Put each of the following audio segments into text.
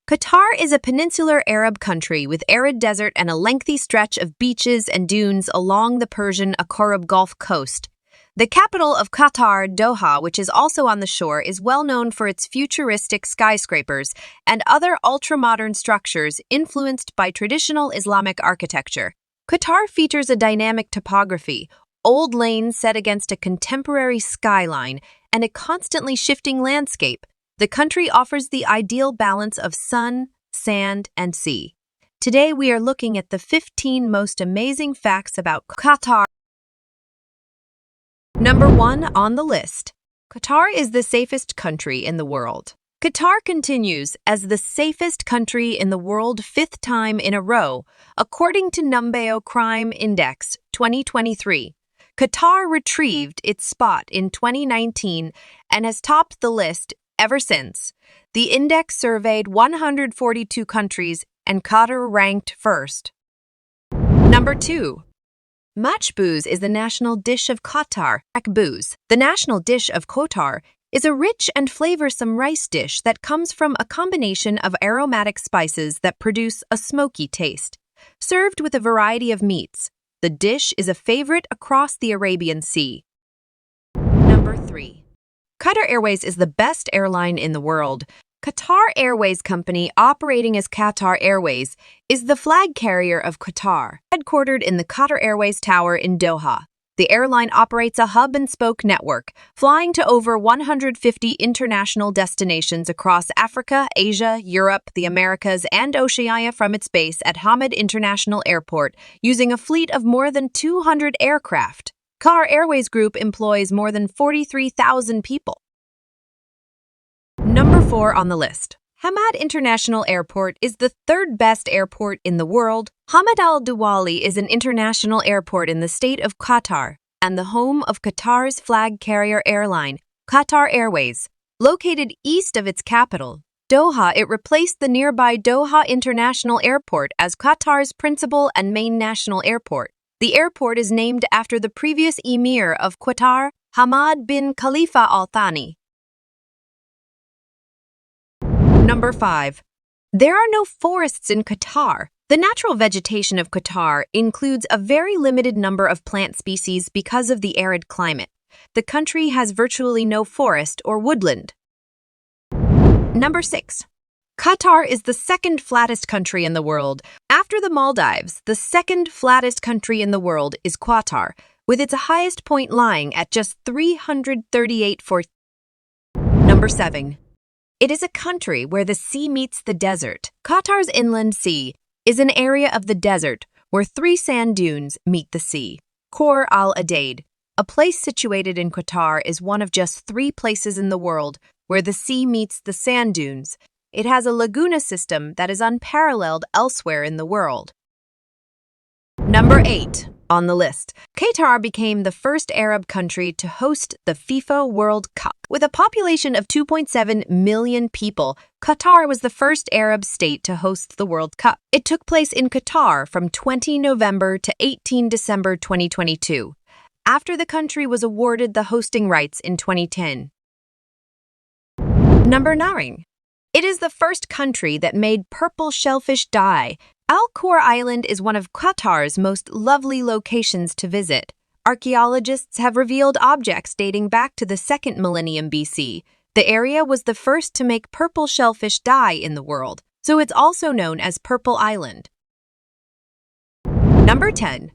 Qatar is a peninsular Arab country with arid desert and a lengthy stretch of beaches and dunes along the Persian Arabian Gulf coast. The capital of Qatar, Doha, which is also on the shore, is well known for its futuristic skyscrapers and other ultra-modern structures influenced by traditional Islamic architecture. Qatar features a dynamic topography, old lanes set against a contemporary skyline, and a constantly shifting landscape. The country offers the ideal balance of sun, sand, and sea. Today we are looking at the 15 most amazing facts about Qatar. Number 1 on the list. Qatar is the safest country in the world. Qatar continues as the safest country in the world 5th time in a row, according to Numbeo Crime Index 2023. Qatar retrieved its spot in 2019 and has topped the list ever since. The index surveyed 142 countries and Qatar ranked first. Number 2. Machbouz is the national dish of Qatar. Machbouz, the national dish of Qatar, is a rich and flavorsome rice dish that comes from a combination of aromatic spices that produce a smoky taste. Served with a variety of meats, the dish is a favorite across the Arabian Sea. Number 3. Qatar Airways is the best airline in the world. Qatar Airways company, operating as Qatar Airways, is the flag carrier of Qatar, headquartered in the Qatar Airways Tower in Doha. The airline operates a hub-and-spoke network, flying to over 150 international destinations across Africa, Asia, Europe, the Americas, and Oceania from its base at Hamad International Airport, using a fleet of more than 200 aircraft. Qatar Airways Group employs more than 43,000 people. Number 4 on the list. Hamad International Airport is the 3rd best airport in the world. Hamad Al Duwali is an international airport in the state of Qatar and the home of Qatar's flag carrier airline, Qatar Airways. Located east of its capital, Doha, it replaced the nearby Doha International Airport as Qatar's principal and main national airport. The airport is named after the previous emir of Qatar, Hamad bin Khalifa Al Thani. Number 5. There are no forests in Qatar. The natural vegetation of Qatar includes a very limited number of plant species because of the arid climate. The country has virtually no forest or woodland. Number 6. Qatar is the 2nd flattest country in the world. After the Maldives, the 2nd flattest country in the world is Qatar, with its highest point lying at just 338 feet. Number 7. It is a country where the sea meets the desert. Qatar's inland sea is an area of the desert where 3 sand dunes meet the sea. Khor Al Adaid, a place situated in Qatar, is one of just 3 places in the world where the sea meets the sand dunes. It has a laguna system that is unparalleled elsewhere in the world. Number 8 on the list. Qatar became the first Arab country to host the FIFA World Cup. With a population of 2.7 million people, Qatar was the first Arab state to host the World Cup. It took place in Qatar from 20 November to 18 December 2022, after the country was awarded the hosting rights in 2010. Number 9. It is the first country that made purple shellfish dye. Al Khor Island is one of Qatar's most lovely locations to visit. Archaeologists have revealed objects dating back to the 2nd millennium BC. The area was the first to make purple shellfish dye in the world, so it's also known as Purple Island. Number 10.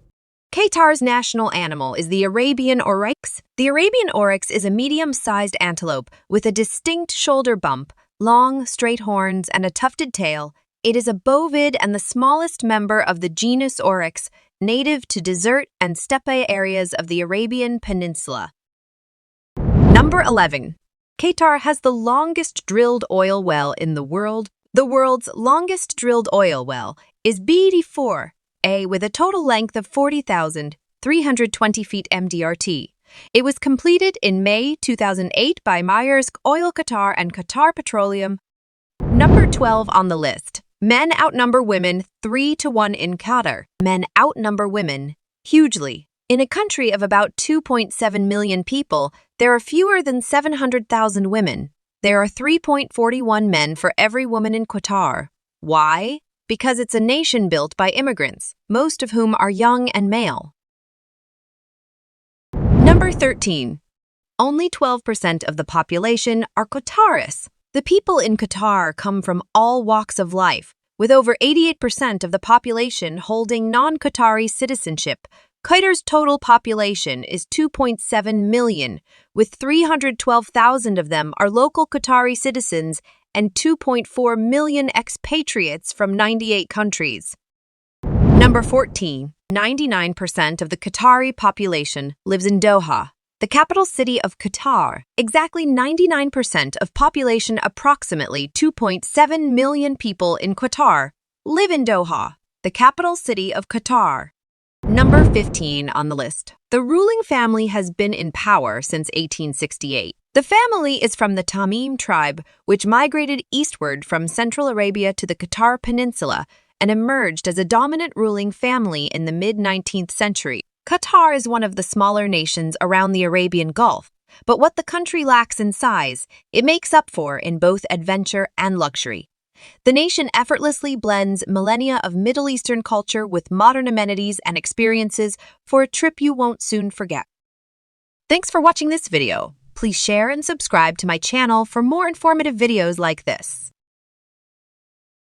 Qatar's national animal is the Arabian oryx. The Arabian oryx is a medium-sized antelope with a distinct shoulder bump, long, straight horns, and a tufted tail. It is a bovid and the smallest member of the genus Oryx, native to desert and steppe areas of the Arabian Peninsula. Number 11. Qatar has the longest drilled oil well in the world. The world's longest drilled oil well is BD4A with a total length of 40,320 feet MDRT. It was completed in May 2008 by Maersk Oil Qatar and Qatar Petroleum. Number 12 on the list. Men outnumber women 3-1 in Qatar. Men outnumber women hugely. In a country of about 2.7 million people, there are fewer than 700,000 women. There are 3.41 men for every woman in Qatar. Why? Because it's a nation built by immigrants, most of whom are young and male. Number 13. Only 12% of the population are Qataris. The people in Qatar come from all walks of life, with over 88% of the population holding non-Qatari citizenship. Qatar's total population is 2.7 million, with 312,000 of them are local Qatari citizens and 2.4 million expatriates from 98 countries. Number 14. 99% of the Qatari population lives in Doha, the capital city of Qatar. Exactly 99% of population, approximately 2.7 million people in Qatar, live in Doha, the capital city of Qatar. Number 15 on the list. The ruling family has been in power since 1868. The family is from the Tamim tribe, which migrated eastward from Central Arabia to the Qatar Peninsula and emerged as a dominant ruling family in the mid-19th century. Qatar is one of the smaller nations around the Arabian Gulf, but what the country lacks in size, it makes up for in both adventure and luxury. The nation effortlessly blends millennia of Middle Eastern culture with modern amenities and experiences for a trip you won't soon forget. Thanks for watching this video. Please share and subscribe to my channel for more informative videos like this.